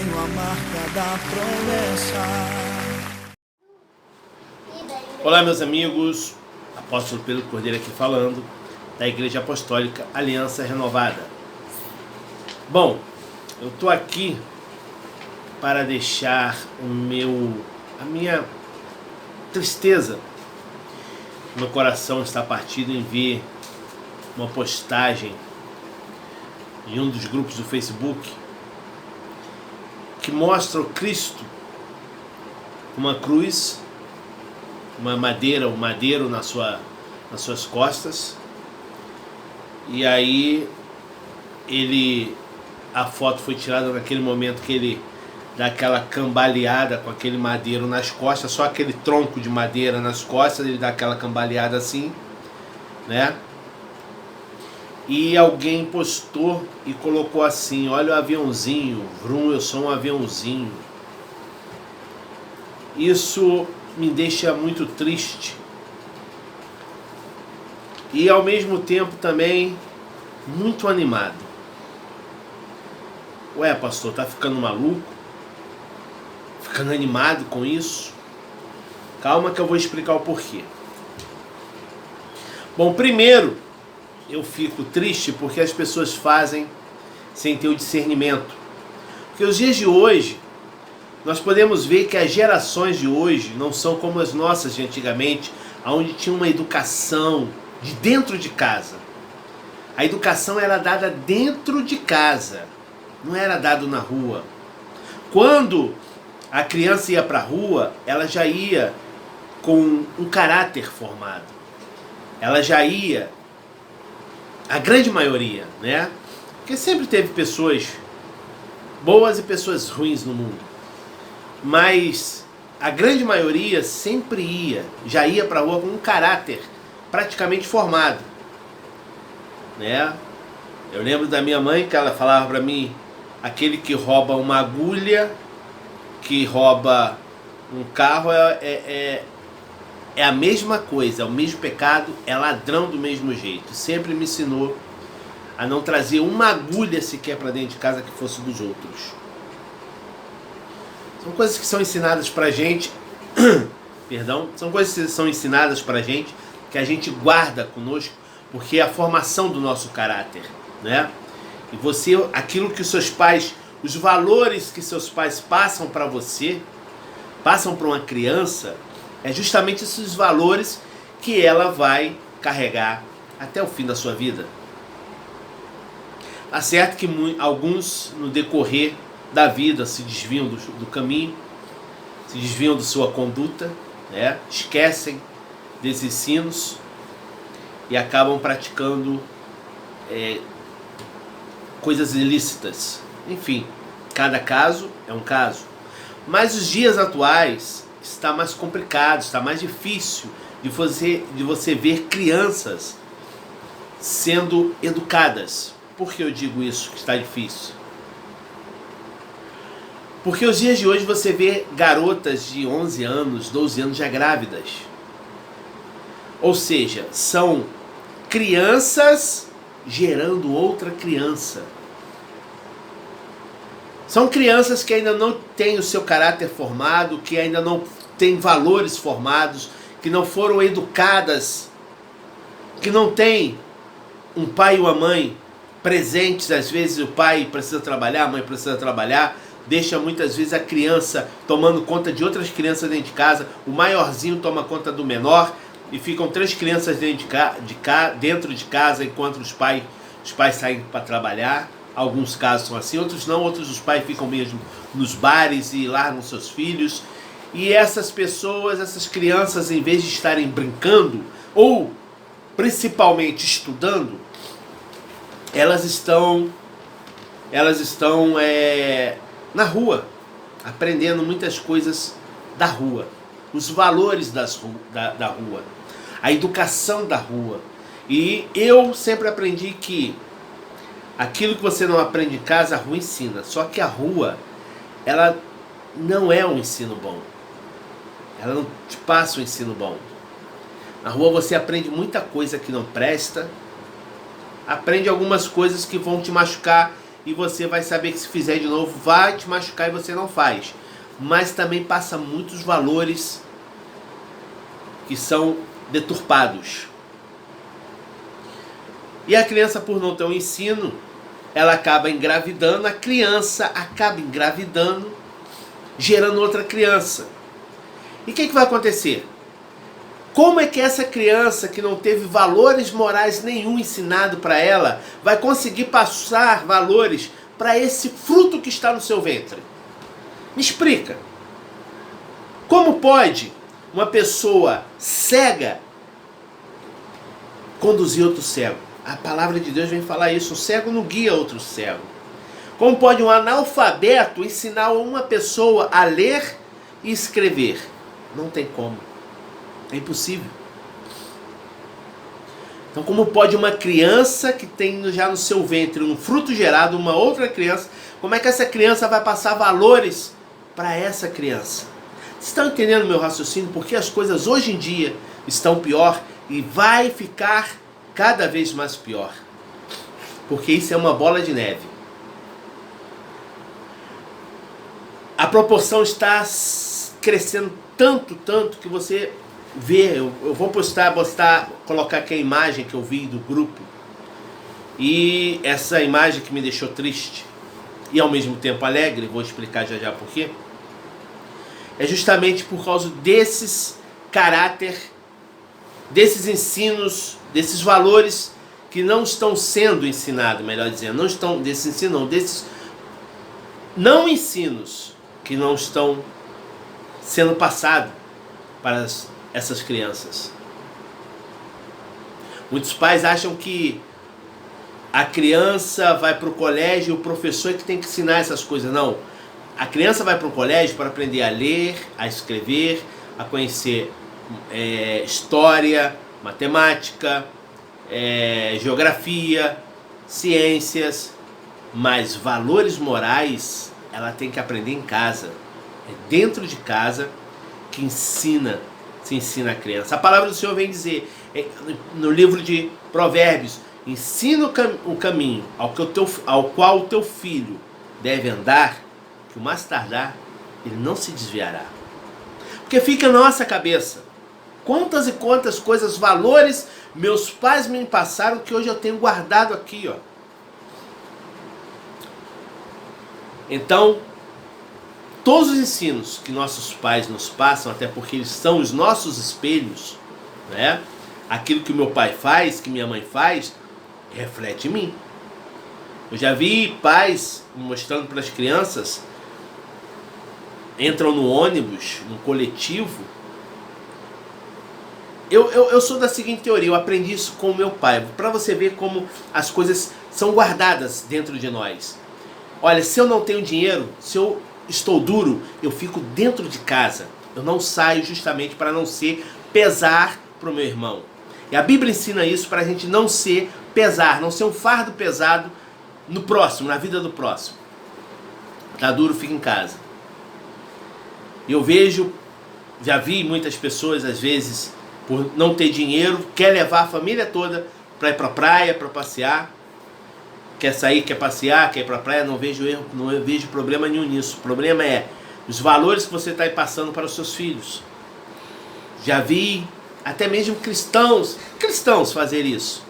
tenho a marca da promessa. Olá, meus amigos, apóstolo Pedro Cordeiro aqui falando, da Igreja Apostólica Aliança Renovada. Bom, eu estou aqui para deixar a minha tristeza. Meu coração está partido em ver uma postagem em um dos grupos do Facebook que mostra o Cristo, uma cruz, um madeiro nas suas costas, e aí a foto foi tirada naquele momento que ele dá aquela cambaleada com aquele madeiro nas costas, só aquele tronco de madeira nas costas, ele dá aquela cambaleada assim, né? E alguém postou e colocou assim: olha o aviãozinho, vrum, eu sou um aviãozinho. Isso me deixa muito triste e ao mesmo tempo também muito animado. Ué, pastor, tá ficando maluco? Ficando animado com isso? Calma que eu vou explicar o porquê. Bom, primeiro, eu fico triste porque as pessoas fazem sem ter o discernimento. Porque os dias de hoje, nós podemos ver que as gerações de hoje não são como as nossas de antigamente, onde tinha uma educação de dentro de casa. A educação era dada dentro de casa, não era dado na rua. Quando a criança ia para a rua, ela já ia com um caráter formado. Ela já ia, a grande maioria, né? Porque sempre teve pessoas boas e pessoas ruins no mundo. Mas a grande maioria sempre já ia para a rua com um caráter praticamente formado, né? Eu lembro da minha mãe que ela falava para mim: aquele que rouba uma agulha, que rouba um carro é a mesma coisa, é o mesmo pecado, é ladrão do mesmo jeito. Sempre me ensinou a não trazer uma agulha sequer para dentro de casa que fosse dos outros. São coisas que são ensinadas pra gente, são coisas que são ensinadas pra gente, que a gente guarda conosco, porque é a formação do nosso caráter, né? E você, aquilo que os seus pais, os valores que seus pais passam para você, passam para uma criança, é justamente esses valores que ela vai carregar até o fim da sua vida. Tá certo que alguns, no decorrer da vida, se desviam do caminho, se desviam da sua conduta, né? Esquecem desses ensinos e acabam praticando coisas ilícitas. Enfim, cada caso é um caso. Mas os dias atuais está mais complicado, está mais difícil de você ver crianças sendo educadas. Por que eu digo isso, que está difícil? Porque os dias de hoje você vê garotas de 11 anos, 12 anos já grávidas. Ou seja, são crianças gerando outra criança. São crianças que ainda não têm o seu caráter formado, que ainda não têm valores formados, que não foram educadas, que não têm um pai e uma mãe presentes. Às vezes o pai precisa trabalhar, a mãe precisa trabalhar, deixa muitas vezes a criança tomando conta de outras crianças dentro de casa, o maiorzinho toma conta do menor, e ficam 3 crianças dentro de casa enquanto os pais saem para trabalhar. Alguns casos são assim, outros não, outros os pais ficam mesmo nos bares e largam seus filhos. E essas pessoas, essas crianças, em vez de estarem brincando ou principalmente estudando, elas estão na rua, aprendendo muitas coisas da rua, os valores da rua, a educação da rua. E eu sempre aprendi que aquilo que você não aprende em casa, a rua ensina. Só que a rua, ela não é um ensino bom. Ela não te passa um ensino bom. Na rua você aprende muita coisa que não presta, aprende algumas coisas que vão te machucar e você vai saber que se fizer de novo vai te machucar e você não faz. Mas também passa muitos valores que são deturpados. E a criança, por não ter um ensino, ela acaba engravidando, a criança acaba engravidando, gerando outra criança. E o que vai acontecer? Como é que essa criança que não teve valores morais nenhum ensinado para ela vai conseguir passar valores para esse fruto que está no seu ventre? Me explica. Como pode uma pessoa cega conduzir outro cego? A palavra de Deus vem falar isso, o cego não guia outro cego. Como pode um analfabeto ensinar uma pessoa a ler e escrever? Não tem como. É impossível. Então, como pode uma criança que tem já no seu ventre um fruto gerado, uma outra criança, como é que essa criança vai passar valores para essa criança? Vocês estão entendendo meu raciocínio? Porque as coisas hoje em dia estão pior e vai ficar cada vez mais pior. Porque isso é uma bola de neve. A proporção está crescendo tanto que você vê. Eu vou colocar aqui a imagem que eu vi do grupo. E essa imagem que me deixou triste e ao mesmo tempo alegre, vou explicar já por quê. É justamente por causa desses caráter, desses ensinos, desses valores que não estão sendo ensinados, melhor dizendo, não estão desses ensinos, não, desses não ensinos que não estão sendo passados para essas crianças. Muitos pais acham que a criança vai para o colégio e o professor é que tem que ensinar essas coisas. Não. A criança vai para o colégio para aprender a ler, a escrever, a conhecer história, matemática, geografia, ciências, mas valores morais ela tem que aprender em casa. É dentro de casa que se ensina a criança. A palavra do Senhor vem dizer no livro de Provérbios: ensina o caminho ao qual o teu filho deve andar, que o mais tardar ele não se desviará. Porque fica na nossa cabeça quantas e quantas coisas, valores meus pais me passaram que hoje eu tenho guardado aqui, ó. Então, todos os ensinos que nossos pais nos passam, até porque eles são os nossos espelhos, né? Aquilo que o meu pai faz, que minha mãe faz, reflete em mim. Eu já vi pais mostrando para as crianças, entram no ônibus, no coletivo. Eu sou da seguinte teoria, eu aprendi isso com o meu pai, para você ver como as coisas são guardadas dentro de nós. Olha, se eu não tenho dinheiro, se eu estou duro, eu fico dentro de casa. Eu não saio justamente para não ser pesar para o meu irmão. E a Bíblia ensina isso para a gente não ser pesar, não ser um fardo pesado no próximo, na vida do próximo. Tá duro, fica em casa. Eu já vi muitas pessoas, às vezes, por não ter dinheiro, quer levar a família toda para ir para a praia, para passear. Quer sair, quer passear, quer ir para a praia, não vejo erro, não vejo problema nenhum nisso. O problema é os valores que você está passando para os seus filhos. Já vi até mesmo cristãos fazer isso.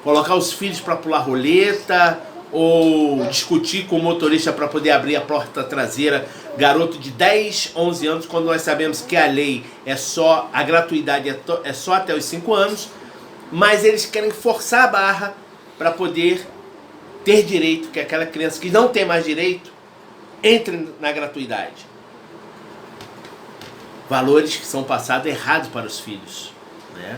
Colocar os filhos para pular roleta, ou discutir com o motorista para poder abrir a porta traseira, garoto de 10, 11 anos, quando nós sabemos que a lei a gratuidade é só até os 5 anos, mas eles querem forçar a barra para poder ter direito, que aquela criança que não tem mais direito, entre na gratuidade. Valores que são passados errados para os filhos, né?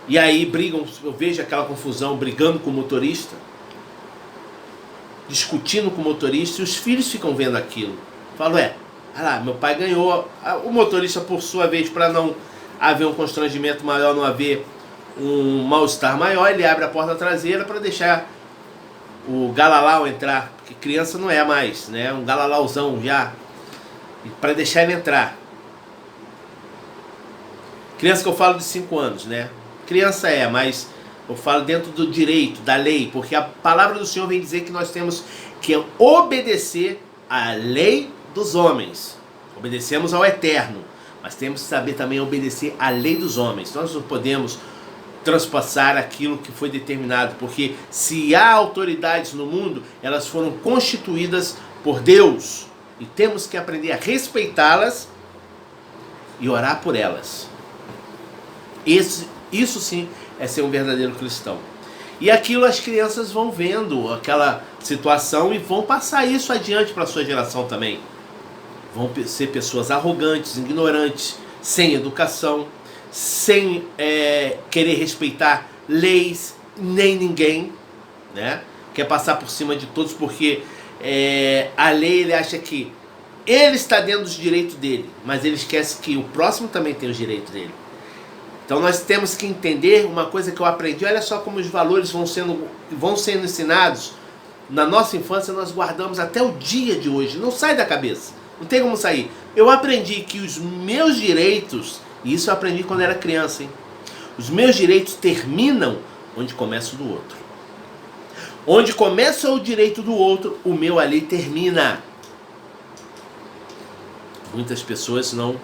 E aí brigam, eu vejo aquela confusão, brigando com o motorista, discutindo com o motorista, e os filhos ficam vendo aquilo. Falo, olha lá, meu pai ganhou. O motorista, por sua vez, para não haver um constrangimento maior, não haver um mal-estar maior, ele abre a porta traseira para deixar o galalau entrar, porque criança não é mais, né? Um galalauzão já, para deixar ele entrar. Criança que eu falo de 5 anos, né? Criança mas Eu falo dentro do direito, da lei, porque a palavra do Senhor vem dizer que nós temos que obedecer à lei dos homens. Obedecemos ao Eterno, mas temos que saber também obedecer à lei dos homens. Nós não podemos transpassar aquilo que foi determinado, porque se há autoridades no mundo, elas foram constituídas por Deus, e temos que aprender a respeitá-las e orar por elas. Isso sim é ser um verdadeiro cristão. E aquilo as crianças vão vendo aquela situação e vão passar isso adiante para a sua geração também. Vão ser pessoas arrogantes, ignorantes, sem educação, sem querer respeitar leis, nem ninguém, né? Quer passar por cima de todos porque a lei, ele acha que ele está dentro dos direitos dele, mas ele esquece que o próximo também tem os direitos dele. Então nós temos que entender uma coisa que eu aprendi. Olha só como os valores vão sendo ensinados na nossa infância, nós guardamos até o dia de hoje, não sai da cabeça, não tem como sair. Eu aprendi que os meus direitos, e isso eu aprendi quando era criança, hein? Os meus direitos terminam onde começa o do outro. Onde começa o direito do outro, o meu ali termina. Muitas pessoas não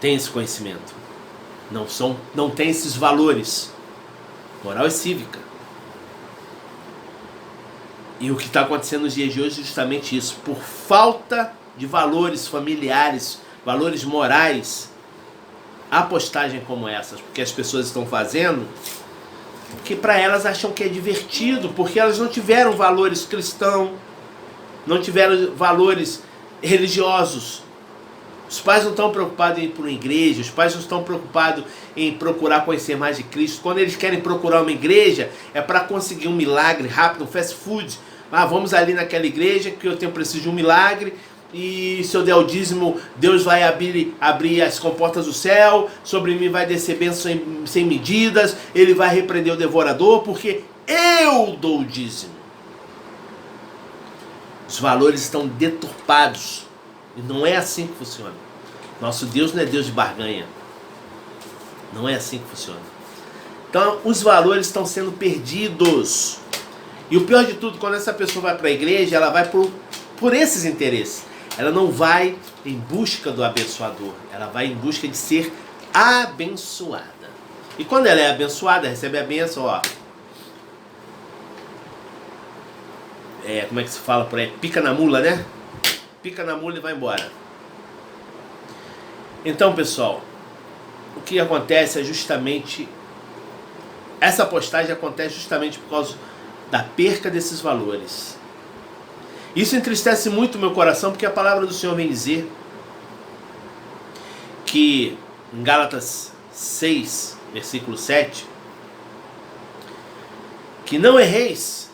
têm esse conhecimento, não têm esses valores, moral e cívica. E o que está acontecendo nos dias de hoje é justamente isso. Por falta de valores familiares, valores morais, há postagem como essas, porque as pessoas estão fazendo que para elas acham que é divertido, porque elas não tiveram valores cristãos, não tiveram valores religiosos. Os pais não estão preocupados em ir para uma igreja, os pais não estão preocupados em procurar conhecer mais de Cristo. Quando eles querem procurar uma igreja, é para conseguir um milagre rápido, um fast food. Vamos ali naquela igreja que eu preciso de um milagre, e se eu der o dízimo, Deus vai abrir as comportas do céu, sobre mim vai descer bênção sem medidas, Ele vai repreender o devorador, porque eu dou o dízimo. Os valores estão deturpados. E não é assim que funciona. Nosso Deus não é Deus de barganha. Não é assim que funciona. Então, os valores estão sendo perdidos. E o pior de tudo, quando essa pessoa vai para a igreja, ela vai por esses interesses. Ela não vai em busca do abençoador. Ela vai em busca de ser abençoada. E quando ela é abençoada, recebe a bênção, ó. Como é que se fala por aí? Pica na mula, né? Pica na mula e vai embora. Então, pessoal, o que acontece é justamente... Essa postagem acontece justamente por causa da perca desses valores. Isso entristece muito o meu coração, porque a palavra do Senhor vem dizer que em Gálatas 6, versículo 7, que não erreis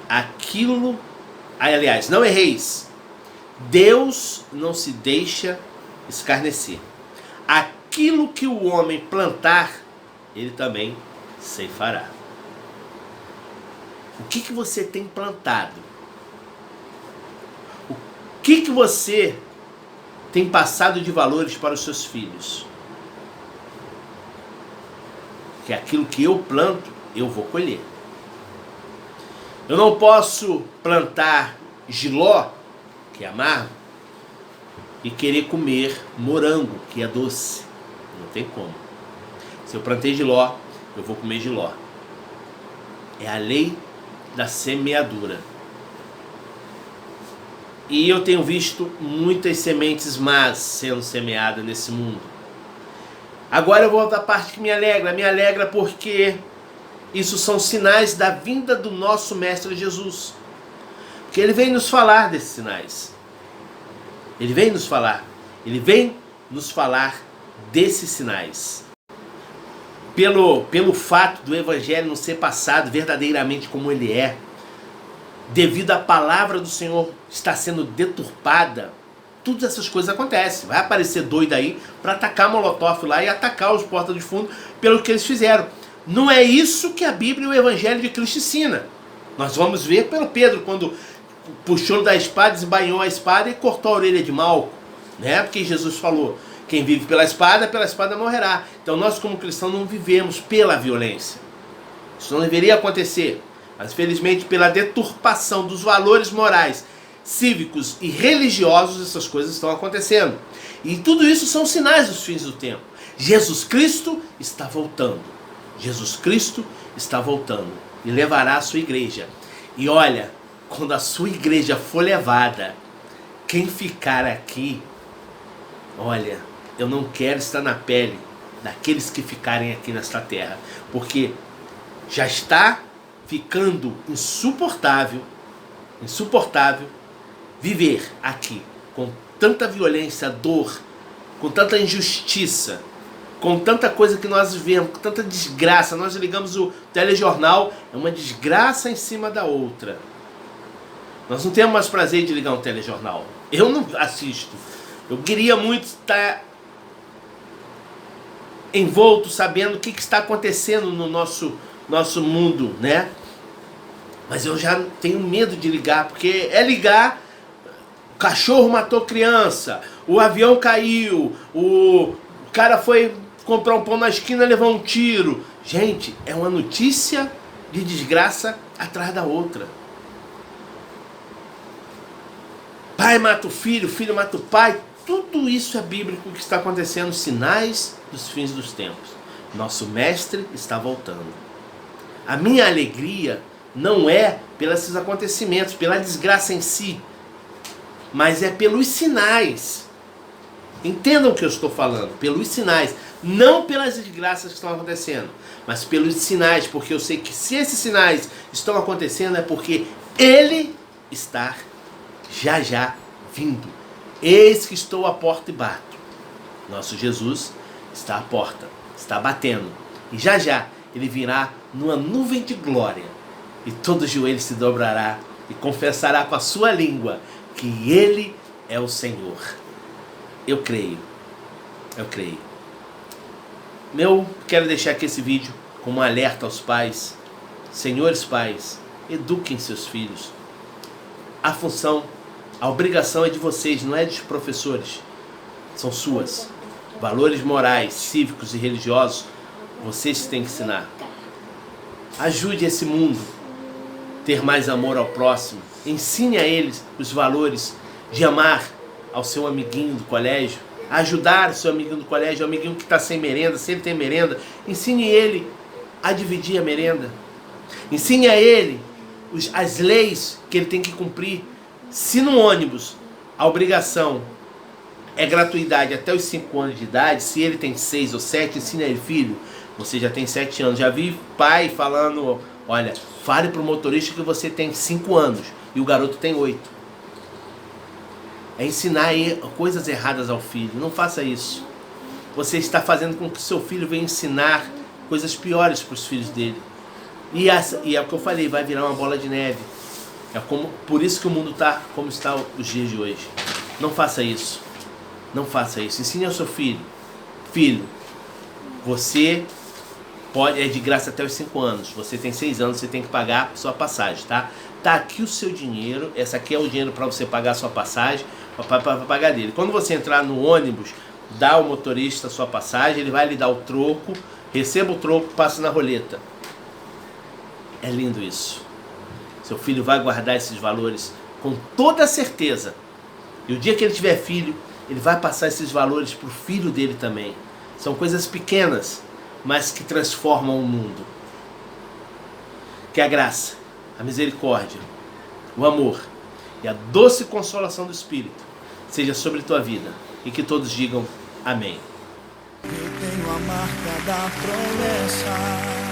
aquilo... Aliás, não erreis. Deus não se deixa escarnecer. Aquilo que o homem plantar, ele também ceifará. O que você tem plantado? O que você tem passado de valores para os seus filhos? Que aquilo que eu planto, eu vou colher. Eu não posso plantar jiló, que é amargo, e querer comer morango, que é doce. Não tem como. Se eu plantei jiló, eu vou comer jiló. É a lei da semeadura. E eu tenho visto muitas sementes más sendo semeadas nesse mundo. Agora eu vou à parte que me alegra. Me alegra porque isso são sinais da vinda do nosso Mestre Jesus. Porque Ele vem nos falar desses sinais. Ele vem nos falar. Ele vem nos falar desses sinais. Pelo fato do Evangelho não ser passado verdadeiramente como ele é, devido à palavra do Senhor estar sendo deturpada, todas essas coisas acontecem. Vai aparecer doido aí para atacar Molotov lá e atacar os portas de fundo pelo que eles fizeram. Não é isso que a Bíblia e o Evangelho de Cristo ensina. Nós vamos ver pelo Pedro, quando puxou da espada, desembainhou a espada e cortou a orelha de Malco, né? Porque Jesus falou Quem vive pela espada morrerá. Então nós como cristãos não vivemos pela violência. Isso não deveria acontecer. Mas infelizmente pela deturpação dos valores morais, cívicos e religiosos, essas coisas estão acontecendo. E tudo isso são sinais dos fins do tempo. Jesus Cristo está voltando. Jesus Cristo está voltando e levará a sua igreja. E olha, quando a sua igreja for levada, quem ficar aqui, olha, eu não quero estar na pele daqueles que ficarem aqui nesta terra, porque já está ficando insuportável viver aqui com tanta violência, dor, com tanta injustiça, com tanta coisa que nós vivemos, com tanta desgraça. Nós ligamos o telejornal, é uma desgraça em cima da outra. Nós não temos mais prazer de ligar um telejornal. Eu não assisto. Eu queria muito estar envolto, sabendo o que está acontecendo no nosso mundo, né? Mas eu já tenho medo de ligar, porque é ligar, o cachorro matou criança, o avião caiu, o cara foi comprar um pão na esquina e levou um tiro. Gente, é uma notícia de desgraça atrás da outra. Pai mata o filho mata o pai. Tudo isso é bíblico que está acontecendo, sinais dos fins dos tempos. Nosso mestre está voltando. A minha alegria não é pelos acontecimentos, pela desgraça em si, mas é pelos sinais. Entendam o que eu estou falando, pelos sinais, não pelas desgraças que estão acontecendo, mas pelos sinais, porque eu sei que se esses sinais estão acontecendo é porque Ele está já vindo. Eis que estou à porta e bato. Nosso Jesus está à porta, está batendo, e já Ele virá numa nuvem de glória, e todo joelho se dobrará e confessará com a sua língua que Ele é o Senhor. Eu creio. Quero deixar aqui esse vídeo como um alerta aos pais. Senhores pais, eduquem seus filhos. A função, a obrigação é de vocês, não é dos professores. São suas. Valores morais, cívicos e religiosos, vocês têm que ensinar. Ajude esse mundo a ter mais amor ao próximo. Ensine a eles os valores de amar ao seu amiguinho do colégio, ajudar o seu amiguinho do colégio, o amiguinho que está sem merenda, se ele tem merenda, ensine ele a dividir a merenda. Ensine a ele as leis que ele tem que cumprir. Se no ônibus a obrigação é gratuidade até os 5 anos de idade, se ele tem 6 ou 7, ensine a ele, filho, você já tem 7 anos. Já vi pai falando, olha, fale para o motorista que você tem 5 anos e o garoto tem 8. É ensinar coisas erradas ao filho. Não faça isso. Você está fazendo com que seu filho venha ensinar coisas piores para os filhos dele. E é o que eu falei, vai virar uma bola de neve. Por isso que o mundo está como está os dias de hoje. Não faça isso. Não faça isso. Ensine ao seu filho. Filho, você é de graça até os 5 anos. Você tem 6 anos, você tem que pagar sua passagem, tá? Tá aqui o seu dinheiro. Essa aqui é o dinheiro para você pagar a sua passagem, para pagar dele. Quando você entrar no ônibus, dá ao motorista a sua passagem, ele vai lhe dar o troco, receba o troco, passa na roleta. É lindo isso. Seu filho vai guardar esses valores com toda certeza. E o dia que ele tiver filho, ele vai passar esses valores para o filho dele também. São coisas pequenas, mas que transformam o mundo. Que a graça, a misericórdia, o amor e a doce consolação do Espírito seja sobre tua vida. E que todos digam amém. Eu tenho a marca da promessa.